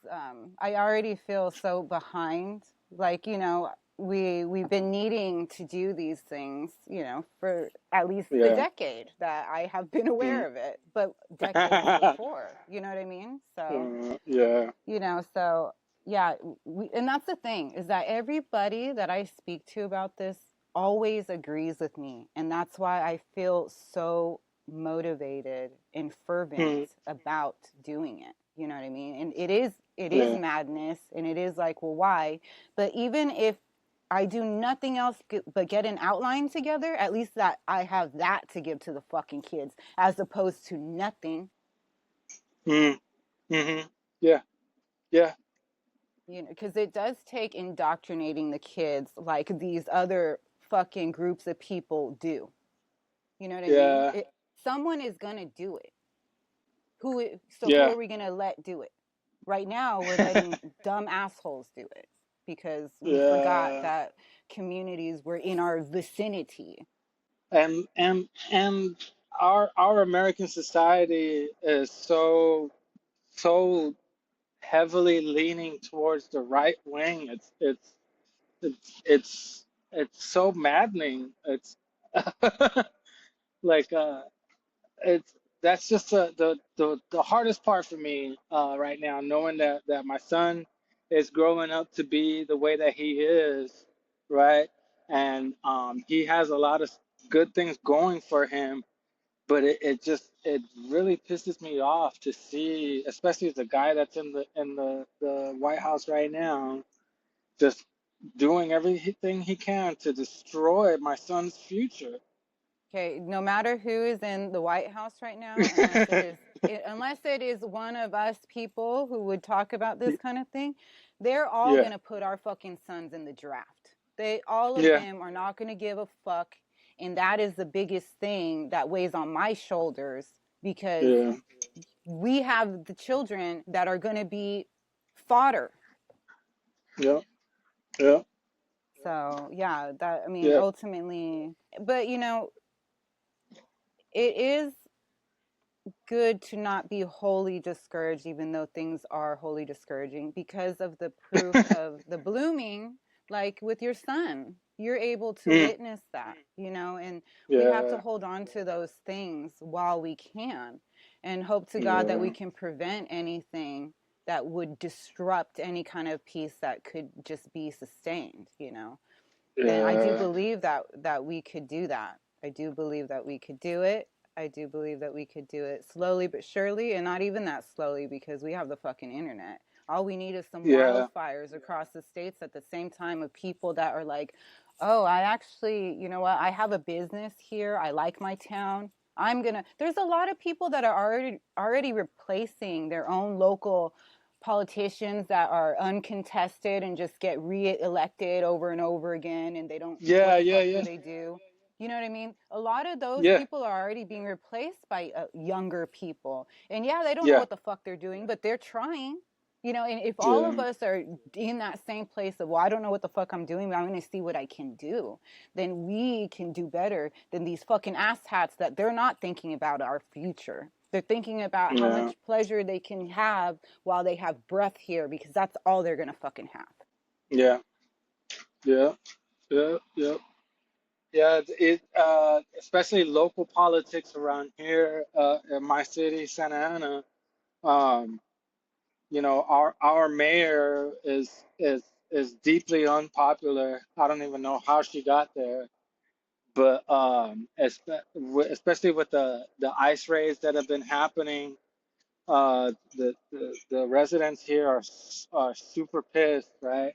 I already feel so behind. Like, we've been needing to do these things, for at least the yeah. decade that I have been aware Mm. of it, but decades before, you know what I mean? So, Yeah. so yeah, and that's the thing is that everybody that I speak to about this always agrees with me, and that's why I feel so motivated and fervent Mm. about doing it. You know what I mean? And it is Yeah. madness, and it is like, well, why? But even if I do nothing else but get an outline together, at least that I have that to give to the fucking kids, as opposed to nothing. Mm. Mm-hmm. Yeah. Yeah. Because it does take indoctrinating the kids like these other fucking groups of people do. You know what I mean? Yeah. Someone is gonna do it. Who Yeah. are we gonna let do it? Right now, we're letting dumb assholes do it because we forgot Yeah. that communities were in our vicinity. And our American society is so heavily leaning towards the right wing. It's so maddening. It's like it's that's just the hardest part for me right now, knowing that my son is growing up to be the way that he is, right? And he has a lot of good things going for him, but it really pisses me off to see, especially the guy that's in the White House right now, just doing everything he can to destroy my son's future. Okay, no matter who is in the White House right now, unless it is one of us people who would talk about this kind of thing, they're all Yeah, gonna put our fucking sons in the draft. All of yeah, them are not gonna give a fuck, and that is the biggest thing that weighs on my shoulders because yeah, we have the children that are gonna be fodder. yeah, yeah, So yeah, that I mean yeah, ultimately, but it is good to not be wholly discouraged, even though things are wholly discouraging, because of the proof of the blooming, like with your son. You're able to mm, witness that, and we have to yeah, hold on to those things while we can and hope to God that we yeah, can prevent anything that would disrupt any kind of peace that could just be sustained. And I do yeah, believe that we could do that. I do believe that we could do it. I do believe that we could do it slowly but surely, and not even that slowly because we have the fucking internet. All we need is some yeah, wildfires across the states at the same time of people that are like, oh, I actually, you know what? I have a business here. I like my town. There's a lot of people that are already replacing their own local politicians that are uncontested and just get re-elected over and over again, and they don't, what yeah, the yeah, fuck do yeah, they do? You know what I mean? A lot of those yeah, people are already being replaced by younger people, and yeah, they don't know yeah, what the fuck they're doing, but they're trying. And if all of yeah, us are in that same place of, well, I don't know what the fuck I'm doing, but I'm going to see what I can do, then we can do better than these fucking asshats that they're not thinking about our future. They're thinking about how yeah, much pleasure they can have while they have breath here, because that's all they're going to fucking have. yeah, yeah, yeah, yeah. Yeah, especially local politics around here in my city, Santa Ana. Um, our mayor is deeply unpopular. I don't even know how she got there, but especially with the ice raids that have been happening, the residents here are super pissed, right?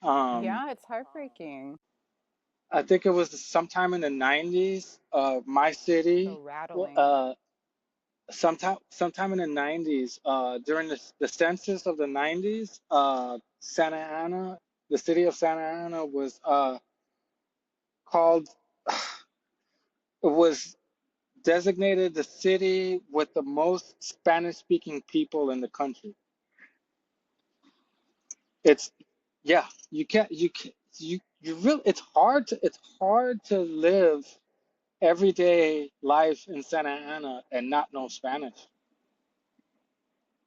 Um, Yeah, it's heartbreaking. I think it was sometime in the 90s, my So city, rattling. uh, sometime in the 90s, during the census of the 90s, Santa Ana, the city of Santa Ana was called, it was designated the city with the most Spanish-speaking people in the country. It's yeah, you really it's hard to live everyday life in Santa Ana and not know Spanish.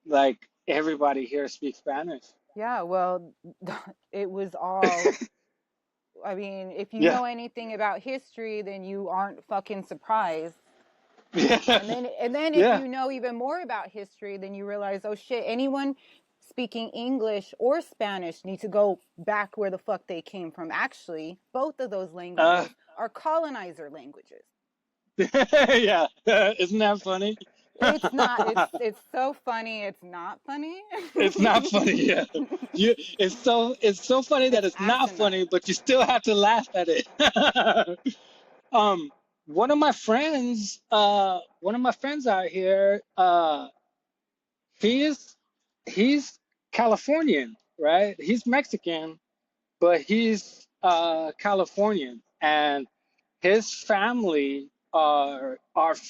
Like everybody here speaks Spanish. Yeah, well, it was all, I mean, if you Yeah. know anything about history, then you aren't fucking surprised. Yeah. And then if Yeah. you know even more about history, then you realize, oh shit, anyone speaking English or Spanish need to go back where the fuck they came from. Actually, both of those Uh, languages are colonizer languages. yeah. Isn't that funny? It's not. It's so funny. It's not funny. It's not funny. Yeah. It's so funny that It's it's not funny, asinine. but you still have to laugh at it. Um, one of my friends out here, he's he's Californian, right? He's Mexican, but he's Californian, and his family are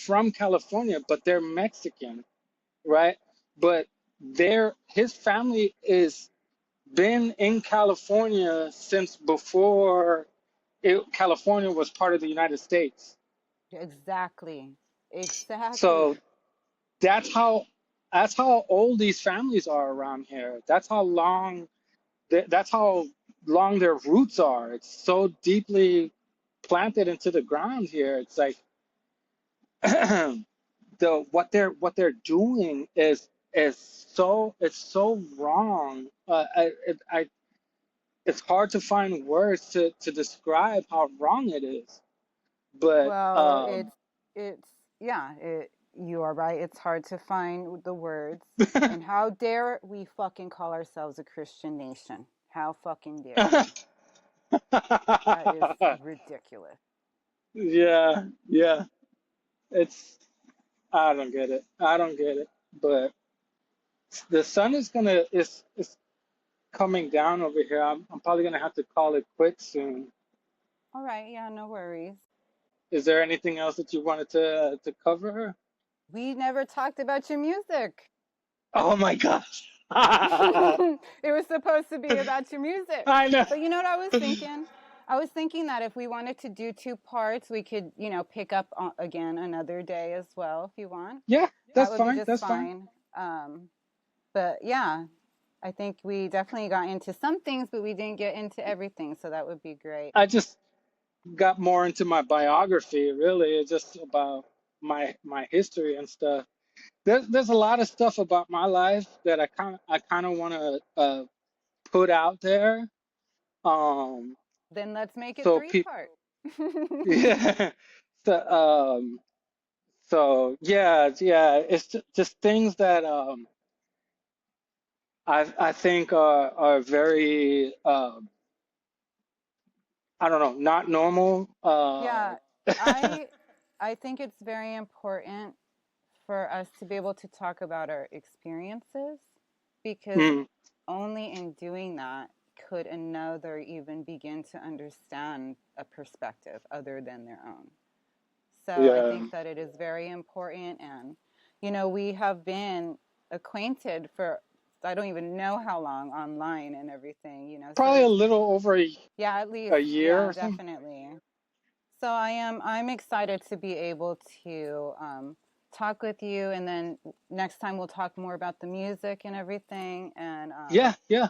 from California, but they're Mexican, right? But his family is been in California since before California was part of the United States. Exactly. So Exactly. that's how that's how old these families are around here. That's how long their roots are. It's so deeply planted into the ground here. It's like what they're doing is so wrong. It's hard to find words to describe how wrong it is. But Well, it's yeah, you are right. It's hard to find the words. And how dare we fucking call ourselves a Christian nation? How fucking dare we? That is ridiculous. yeah, yeah. It's I don't get it. I don't get it. But the sun is coming down over here. I'm probably gonna have to call it quits soon. All right, yeah, no worries. Is there anything else that you wanted to cover? We never talked about your music. Oh my gosh. I It was supposed to be about your music. know. But you know what I was thinking? I was thinking that if we wanted to do two parts, we could, pick up again another day as well if you want. Yeah, That that's would be fine. just That's fine. fine. But yeah, I think we definitely got into some things, but we didn't get into everything. So that would be great. I just got more into my biography, really. It's just about my history and stuff. There's a lot of stuff about my life that I kind of want to put out there. Um, Then let's make it so three people, part. yeah. So yeah, yeah. It's just things that I think are very I don't know, not normal. Yeah, I think it's very important for us to be able to talk about our experiences because Mm, only in doing that could another even begin to understand a perspective other than their own. So I yeah, think that it is very important. And, we have been acquainted for, I don't even know how long online and everything, so probably a it's, little over yeah, at a least, year yeah, or something. definitely. So I'm excited to be able to talk with you, and then next time we'll talk more about the music and everything. And Yeah, yeah,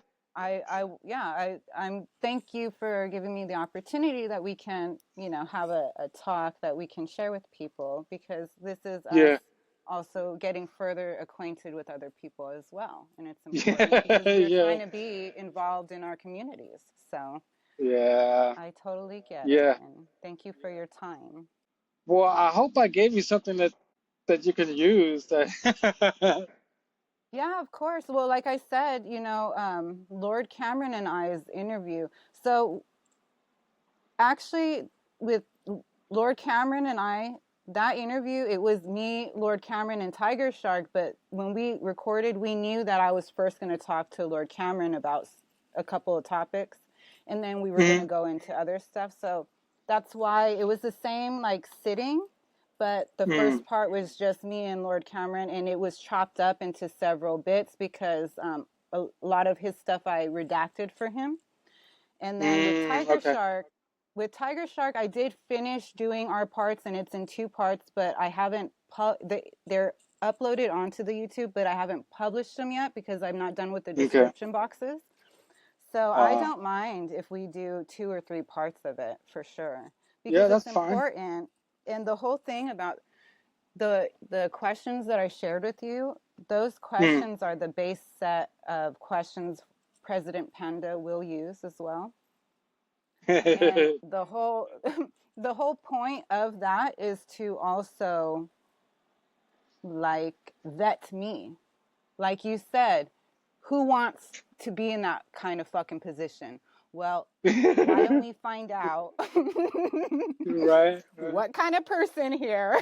yeah, I'm thank you for giving me the opportunity that we can, have a talk that we can share with people, because this is us yeah, also getting further acquainted with other people as well, and it's important yeah, because we're yeah, trying to be involved in our communities. So yeah, I totally get it, yeah. and thank you for your time. Well, I hope I gave you something that you can use. That Yeah, of course. Well, like I said, Lord Cameron and I's interview. So actually, with Lord Cameron and I, that interview, it was me, Lord Cameron, and Tiger Shark. But when we recorded, we knew that I was first going to talk to Lord Cameron about a couple of topics, and then we were going to Mhm. go into other stuff. So that's why it was the same like sitting, but the Mm. first part was just me and Lord Cameron, and it was chopped up into several bits because a lot of his stuff I redacted for him. And then Okay. With Tiger Shark, I did finish doing our parts, and it's in 2 parts, but I haven't they're uploaded onto the YouTube, but I haven't published them yet because I'm not done with the Okay. description boxes. So I Uh, don't mind if we do 2 or 3 parts of it for sure, yeah, because it's that's fine. important. And the whole thing about the questions that I shared with you, those Mm. questions are the base set of questions President P.A.N.D.A will use as well. And the whole the whole point of that is to also like vet me. Like you said, who wants to be in that kind of fucking position? Well, why don't we find out Right. what kind of person here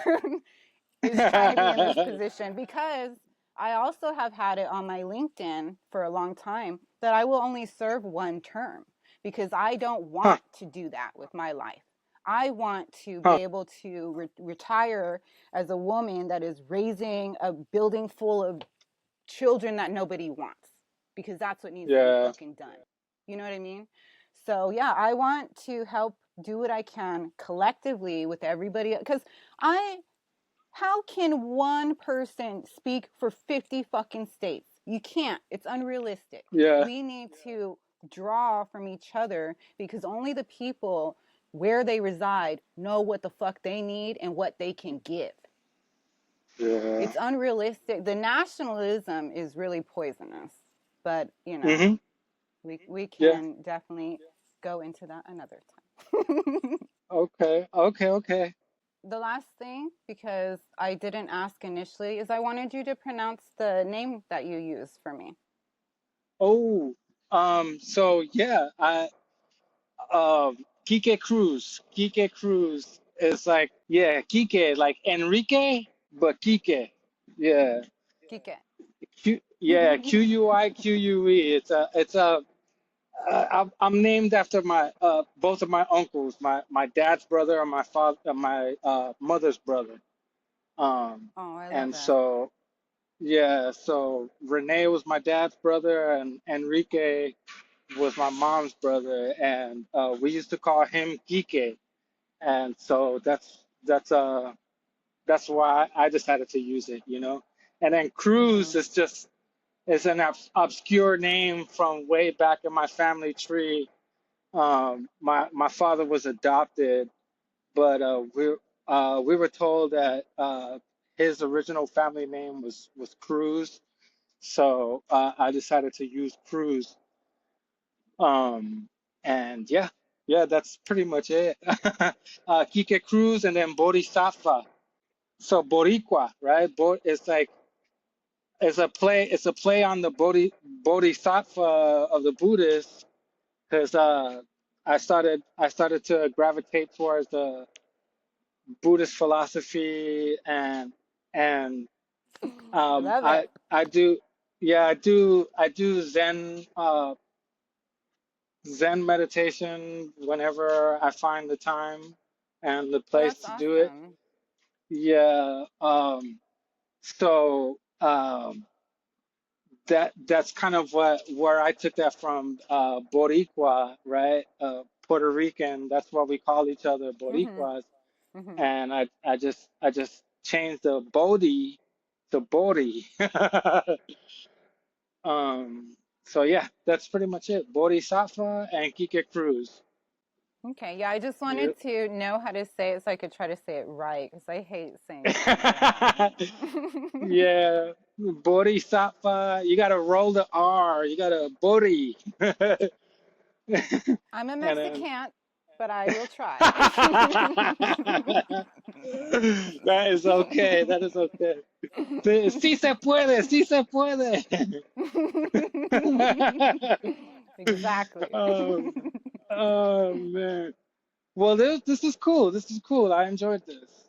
is trying to be in this position? Because I also have had it on my LinkedIn for a long time that I will only serve 1 term because I don't Huh. want to do that with my life. I want to be Huh. able to retire as a woman that is raising a building full of children that nobody wants, because that's what needs to be Yeah. fucking done. You know what I mean? So yeah, I want to help do what I can collectively with everybody, because how can one person speak for 50 fucking states? You can't. It's unrealistic. Yeah. We need to draw from each other because only the people where they reside know what the fuck they need and what they can give. Yeah. It's unrealistic. The nationalism is really poisonous, but Mm-hmm. we Yeah. can definitely go into that another time. Okay. Okay. Okay. The last thing, because I didn't ask initially, is I wanted you to pronounce the name that you use for me. Oh. So yeah, Quique Cruz. Quique Cruz is like, yeah, Quique, like Enrique, but Quique. Yeah. Kike. Yeah, Quique. I'm named after my both of my uncles, my dad's brother and my father, my mother's brother. Oh, I love And that. so yeah, so Rene was my dad's brother, and Enrique was my mom's brother, and we used to call him Quique, and so that's why I decided to use it, you know. And then Mm-hmm. Cruz is just is an obscure name from way back in my family tree. My father was adopted, but we were told that his original family name was Cruz, so I decided to use Cruz. Um, and yeah, yeah, that's pretty much it. Quique Cruz and then Bodhisattva. So Boricua, right? It's like it's a play on the Bodhisattva of the Buddhists, because I started to gravitate towards the Buddhist philosophy, and Love I it. I do yeah I do Zen meditation whenever I find the time and the Oh, place that's to do it. awesome. Yeah. So that's kind of where I took that from, Boricua, right? Puerto Rican. That's what we call each other, Mm-hmm. Boricuas. Mm-hmm. And I just changed the Bodhi to Bori. So yeah, that's pretty much it. Bodhisattva and Kike Cruz. Okay, yeah, I just Yep. wanted to know how to say it so I could try to say it right because I hate saying shit wrong. Yeah, Bodhisattva. You gotta roll the R. You gotta Bodhi. I'm a And then Mexican, but I will try. that is okay. That is okay. Sí se puede. Sí se puede. Exactly. Oh, oh man. Well, this is cool. This is cool. I enjoyed this.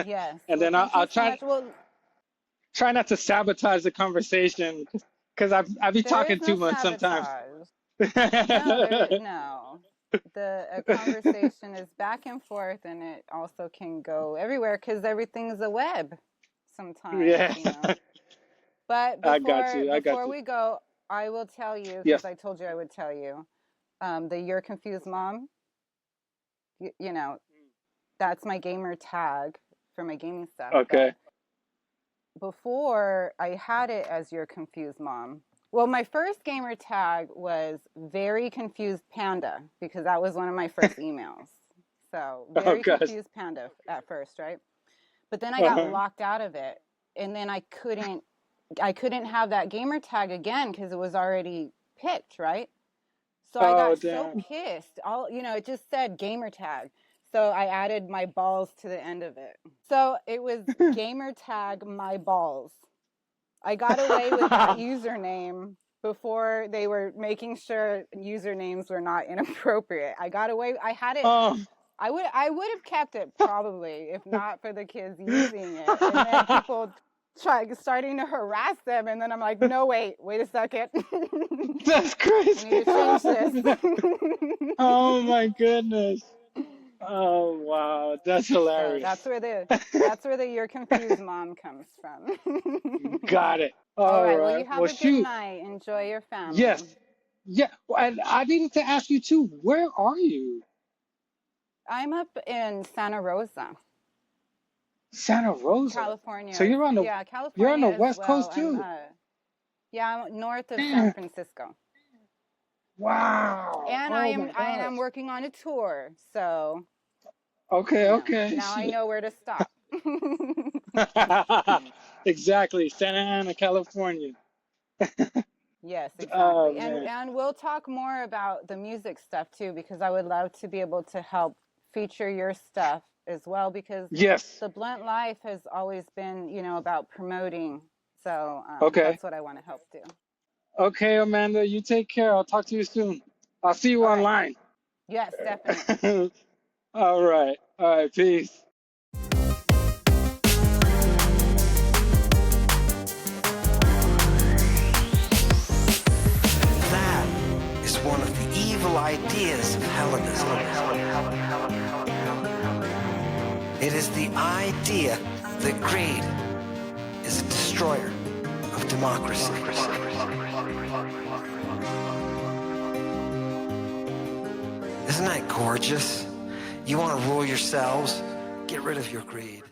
Yes. And Well, then thank I'll you so try much. Well, try not to sabotage the conversation, because I be there talking is no too much sometimes. sabotage. No, there no. a conversation is back and forth, and it also can go everywhere because everything's a web sometimes, Yeah. you know. But I got you. I got before you. we go, I will tell you, because Yes. I told you I would tell you, the You're Confused Mom, you know, that's my gamer tag for my gaming stuff. Okay. But before I had it as You're Confused Mom. Well, my first gamer tag was Very Confused P.A.N.D.A, because that was one of my first emails. So Oh Very gosh. Confused P.A.N.D.A at first, right? But then I got Uh-huh. locked out of it, and then I couldn't have that gamer tag again because it was already picked, right? So I Oh got so damn. pissed. It just said gamer tag. So I added my balls to the end of it. So it was gamer tag my balls. I got away with that username before they were making sure usernames were not inappropriate. I got away. I had it. Oh. I would have kept it probably if not for the kids using it, and then people starting to harass them, and then I'm like, no, wait a second. That's crazy. We need to change this. Oh my goodness. Oh wow, that's So hilarious. that's where the You're Confused Mom comes from. Got it. All All right. Well, right. you have Well, a good shoot. night. Enjoy your family. Yes. Yeah. And I needed to ask you too. Where are you? I'm up in Santa Rosa, Santa Rosa. So California. Yeah, you're on California the as West well. Coast too. I'm north of San Man. Francisco. Wow. And Oh my I'm gosh. working on a tour, so Okay. Okay. now I Shit. know where to stop. Exactly. Santa Ana, California. Yes, Oh exactly. man. And we'll talk more about the music stuff too, because I would love to be able to help feature your stuff as well, because Yes. the Blunt Life has always been, about promoting. So Okay. that's what I want to help do. Okay, Amanda. You take care. I'll talk to you soon. I'll see you All right. online. Yes, definitely. All right. All right. Peace. That is one of the evil ideas of Hellenism. It is the idea that greed is a destroyer of democracy. Isn't that gorgeous? You want to rule yourselves? Get rid of your greed.